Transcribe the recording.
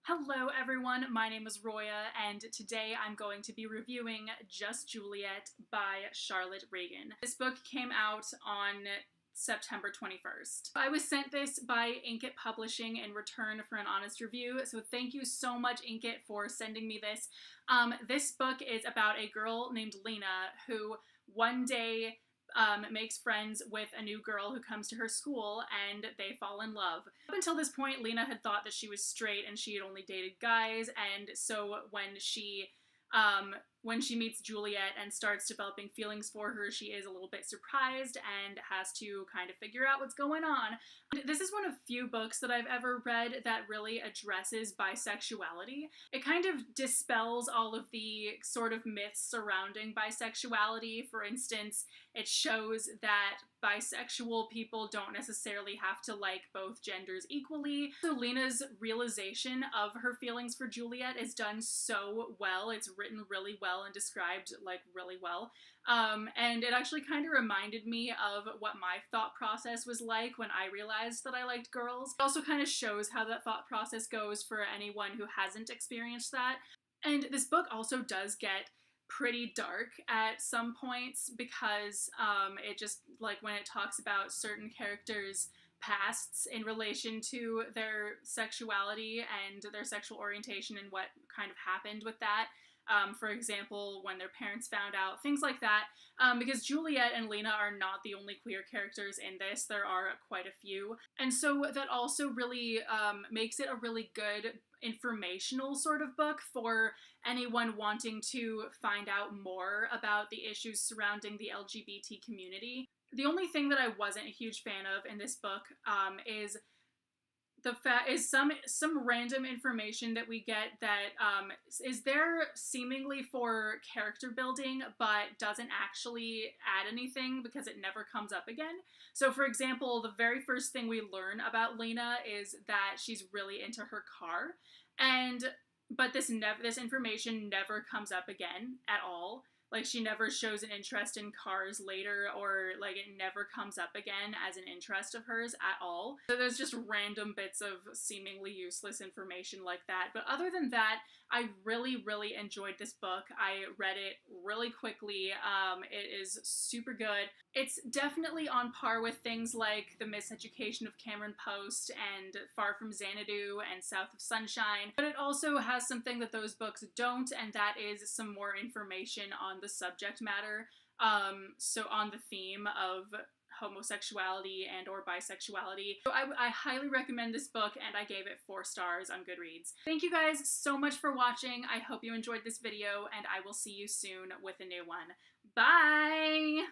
Hello everyone, my name is Roya, and today I'm going to be reviewing Just Juliet by Charlotte Regan. This book came out on September 21st. I was sent this by Inkit Publishing in return for an honest review, so thank you so much, Inkit, for sending me this. This book is about a girl named Lena who one day makes friends with a new girl who comes to her school, and they fall in love. Up until this point, Lena had thought that she was straight and she had only dated guys, and so when she meets Juliet and starts developing feelings for her, she is a little bit surprised and has to kind of figure out what's going on. This is one of few books that I've ever read that really addresses bisexuality. It kind of dispels all of the sort of myths surrounding bisexuality. For instance, it shows that bisexual people don't necessarily have to like both genders equally. So Lena's realization of her feelings for Juliet is done so well. It's written really well and described like really well. And it actually kind of reminded me of what my thought process was like when I realized that I liked girls. It also kind of shows how that thought process goes for anyone who hasn't experienced that. And this book also does get pretty dark at some points because it just, like, when it talks about certain characters' pasts in relation to their sexuality and their sexual orientation and what kind of happened with that. For example, when their parents found out, things like that. Because Juliet and Lena are not the only queer characters in this, there are quite a few. And so that also really makes it a really good informational sort of book for anyone wanting to find out more about the issues surrounding the LGBT community. The only thing that I wasn't a huge fan of in this book is some random information that we get that is there seemingly for character building but doesn't actually add anything because it never comes up again. So for example, the very first thing we learn about Lena is that she's really into her car, but this information never comes up again at all. Like, she never shows an interest in cars later, or like it never comes up again as an interest of hers at all. So there's just random bits of seemingly useless information like that. But other than that, I really, really enjoyed this book. I read it really quickly. It is super good. It's definitely on par with things like The Miseducation of Cameron Post and Far From Xanadu and South of Sunshine. But it also has something that those books don't, and that is some more information on the subject matter, so on the theme of homosexuality and or bisexuality. So I highly recommend this book, and I gave it 4 stars on Goodreads. Thank you guys so much for watching. I hope you enjoyed this video, and I will see you soon with a new one. Bye!